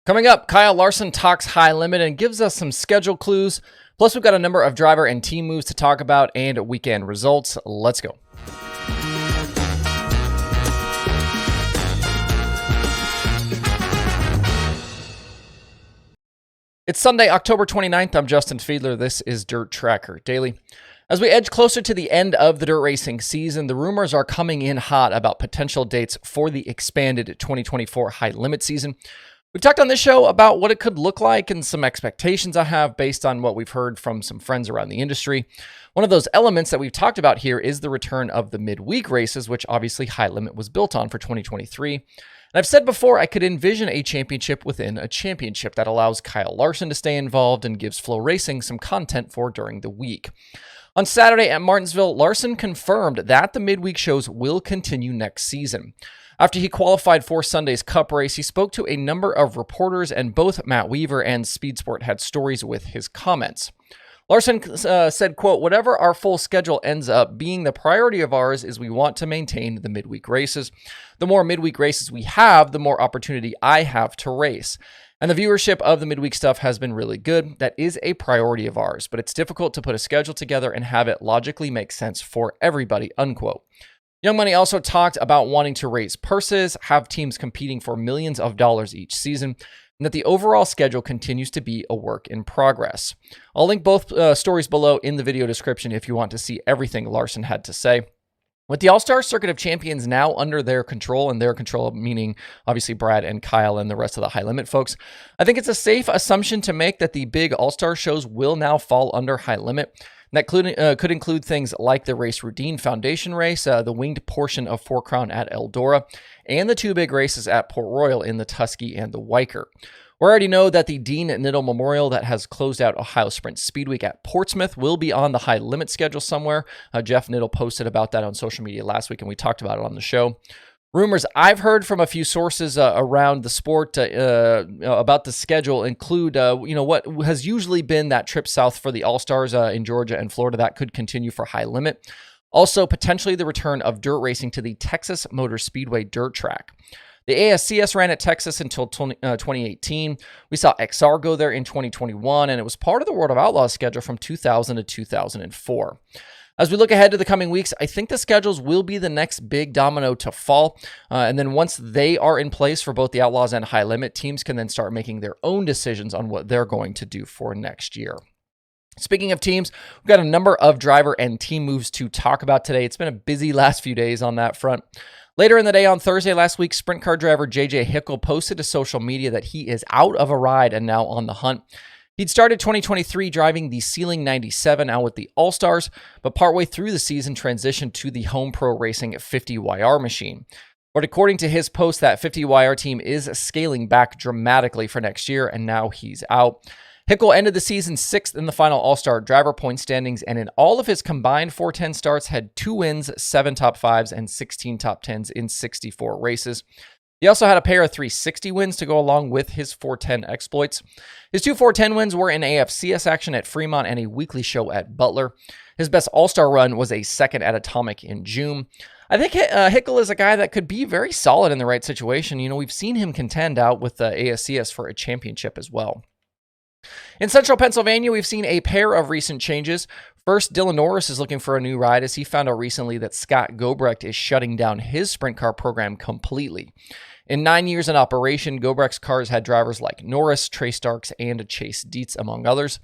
Coming up, Kyle Larson talks high limit and gives us some schedule clues. Plus, we've got a number of driver and team moves to talk about and weekend results. Let's go. It's Sunday, October 29th. I'm Justin Fiedler. This is Dirt Tracker Daily. As we edge closer to the end of the dirt racing season, the rumors are coming in hot about potential dates for the expanded 2024 high limit season. We've talked on this show about what it could look like and some expectations I have based on what we've heard from some friends around the industry. One of those elements that we've talked about here is the return of the midweek races, which obviously high limit was built on for 2023. And I've said before, I could envision a championship within a championship that allows Kyle Larson to stay involved and gives Flow Racing some content for during the week. On Saturday at Martinsville, Larson confirmed that the midweek shows will continue next season. After he qualified for Sunday's Cup race, he spoke to a number of reporters, and both Matt Weaver and Speed Sport had stories with his comments. Larson said, quote, "Whatever our full schedule ends up being, the priority of ours is we want to maintain the midweek races. The more midweek races we have, the more opportunity I have to race. And the viewership of the midweek stuff has been really good. That is a priority of ours, but it's difficult to put a schedule together and have it logically make sense for everybody," unquote. Young Money also talked about wanting to raise purses, have teams competing for millions of dollars each season, and that the overall schedule continues to be a work in progress. I'll link both stories below in the video description if you want to see everything Larson had to say. With the All-Star Circuit of Champions now under their control, and their control meaning obviously Brad and Kyle and the rest of the high limit folks, I think it's a safe assumption to make that the big All-Star shows will now fall under high limit. That could include things like the Race Rudine Foundation race, the winged portion of Four Crown at Eldora, and the two big races at Port Royal in the Tusky and the Weicker. We already know that the Dean Niddle Memorial that has closed out Ohio Sprint Speed Week at Portsmouth will be on the high limit schedule somewhere. Jeff Niddle posted about that on social media last week, and we talked about it on the show. Rumors I've heard from a few sources around the sport about the schedule include, what has usually been that trip south for the All-Stars in Georgia and Florida. That could continue for high limit. Also, potentially the return of dirt racing to the Texas Motor Speedway dirt track. The ASCS ran at Texas until 2018. We saw XR go there in 2021, and it was part of the World of Outlaws schedule from 2000 to 2004. As we look ahead to the coming weeks, I think the schedules will be the next big domino to fall. And then once they are in place for both the Outlaws and High Limit, teams can then start making their own decisions on what they're going to do for next year. Speaking of teams, we've got a number of driver and team moves to talk about today. It's been a busy last few days on that front. Later in the day on Thursday last week, sprint car driver JJ Hickle posted to social media that he is out of a ride and now on the hunt. He'd started 2023 driving the Ceiling 97 out with the All-Stars, but partway through the season transitioned to the Home Pro Racing 50YR machine. But according to his post, that 50YR team is scaling back dramatically for next year, and now he's out. Hickle ended the season 6th in the final All-Star driver point standings, and in all of his combined 410 starts, had 2 wins, 7 top 5s, and 16 top 10s in 64 races. He also had a pair of 360 wins to go along with his 410 exploits. His 2 410 wins were in AFCS action at Fremont and a weekly show at Butler. His best All-Star run was a second at Atomic in June. I think Hickle is a guy that could be very solid in the right situation. We've seen him contend out with the ASCS for a championship as well. In Central Pennsylvania, we've seen a pair of recent changes. First, Dylan Norris is looking for a new ride as he found out recently that Scott Gobrecht is shutting down his sprint car program completely. In 9 years in operation, Gobrecht's cars had drivers like Norris, Trey Starks, and Chase Dietz, among others.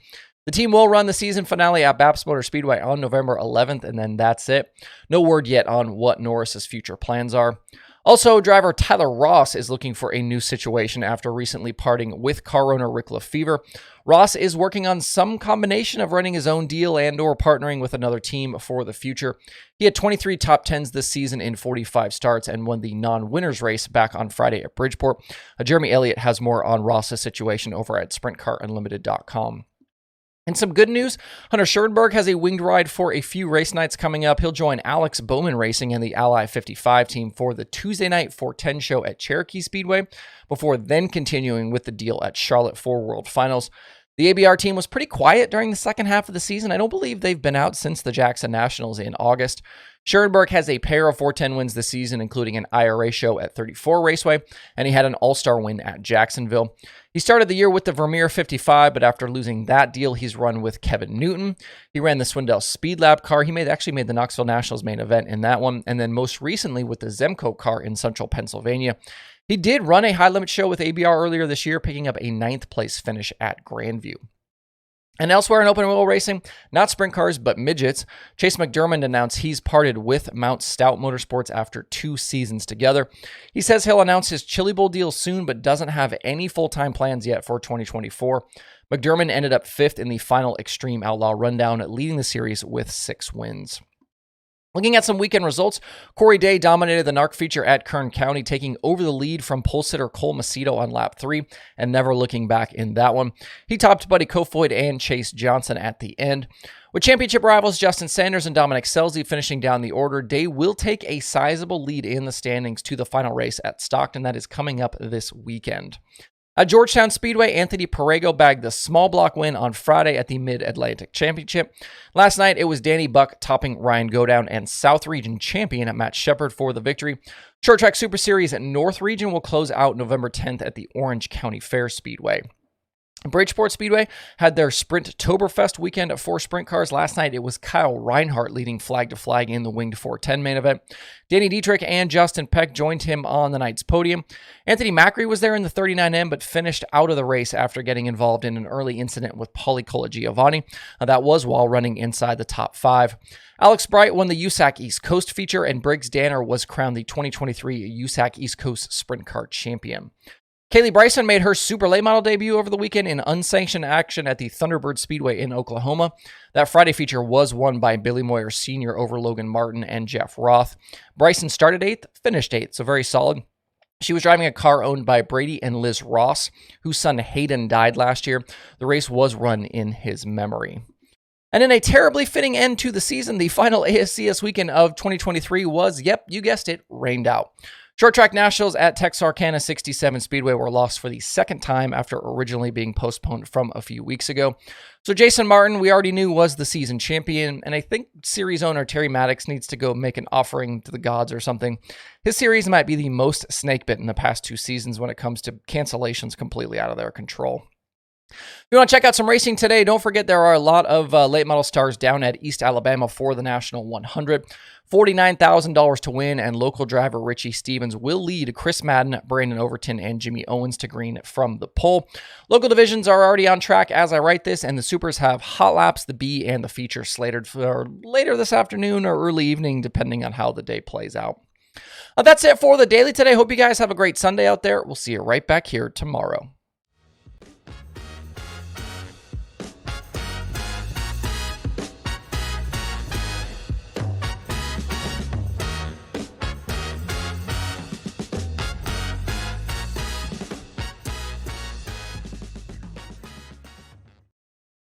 The team will run the season finale at Baps Motor Speedway on November 11th, and then that's it. No word yet on what Norris's future plans are. Also, driver Tyler Ross is looking for a new situation after recently parting with car owner Rick Lefevre. Ross is working on some combination of running his own deal and or partnering with another team for the future. He had 23 top 10s this season in 45 starts and won the non-winners race back on Friday at Bridgeport. Jeremy Elliott has more on Ross's situation over at SprintCarUnlimited.com. And some good news, Hunter Schuerenberg has a winged ride for a few race nights coming up. He'll join Alex Bowman Racing and the Ally 55 team for the Tuesday night 410 show at Cherokee Speedway, before then continuing with the deal at Charlotte for World Finals. The ABR team was pretty quiet during the second half of the season. I don't believe they've been out since the Jackson Nationals in August. Schuerenberg has a pair of 410 wins this season, including an IRA show at 34 Raceway, and he had an All-Star win at Jacksonville. He started the year with the Vermeer 55, but after losing that deal, he's run with Kevin Newton. He ran the Swindell Speed Lab car. He actually made the Knoxville Nationals main event in that one, and then most recently with the Zemco car in Central Pennsylvania. He did run a high-limit show with ABR earlier this year, picking up a 9th place finish at Grandview. And elsewhere in open wheel racing, not sprint cars, but midgets, Chase McDermand announced he's parted with Mounce Stout Motorsports after 2 seasons together. He says he'll announce his Chili Bowl deal soon, but doesn't have any full-time plans yet for 2024. McDermand ended up 5th in the final Extreme Outlaw Rundown, leading the series with 6 wins. Looking at some weekend results, Corey Day dominated the NARC feature at Kern County, taking over the lead from pole sitter Cole Macedo on lap 3 and never looking back in that one. He topped Buddy Kofoid and Chase Johnson at the end. With championship rivals Justin Sanders and Dominic Selzy finishing down the order, Day will take a sizable lead in the standings to the final race at Stockton that is coming up this weekend. At Georgetown Speedway, Anthony Perego bagged the small block win on Friday at the Mid-Atlantic Championship. Last night, it was Danny Buck topping Ryan Godown and South Region champion Matt Shepard for the victory. Short Track Super Series at North Region will close out November 10th at the Orange County Fair Speedway. Bridgeport Speedway had their Sprint-toberfest weekend at 4 sprint cars. Last night, it was Kyle Reinhardt leading flag to flag in the Winged 410 main event. Danny Dietrich and Justin Peck joined him on the night's podium. Anthony Macri was there in the 39M, but finished out of the race after getting involved in an early incident with Paulie Colagiovanni. That was while running inside the top 5. Alex Bright won the USAC East Coast feature, and Briggs Danner was crowned the 2023 USAC East Coast Sprint Car champion. Kaylee Bryson made her super late model debut over the weekend in unsanctioned action at the Thunderbird Speedway in Oklahoma. That Friday feature was won by Billy Moyer Sr. over Logan Martin and Jeff Roth. Bryson started 8th, finished 8th, so very solid. She was driving a car owned by Brady and Liz Ross, whose son Hayden died last year. The race was run in his memory. And in a terribly fitting end to the season, the final ASCS weekend of 2023 was, yep, you guessed it, rained out. Short Track Nationals at Texarkana 67 Speedway were lost for the second time after originally being postponed from a few weeks ago. So Jason Martin, we already knew, was the season champion, and I think series owner Terry Maddox needs to go make an offering to the gods or something. His series might be the most snake-bit in the past 2 seasons when it comes to cancellations completely out of their control. If you want to check out some racing today, don't forget there are a lot of late model stars down at East Alabama for the National 100. $49,000 to win, and local driver Richie Stevens will lead Chris Madden, Brandon Overton, and Jimmy Owens to green from the pole. Local divisions are already on track as I write this, and the Supers have hot laps, the B, and the feature slated for later this afternoon or early evening, depending on how the day plays out. That's it for the daily today. Hope you guys have a great Sunday out there. We'll see you right back here tomorrow.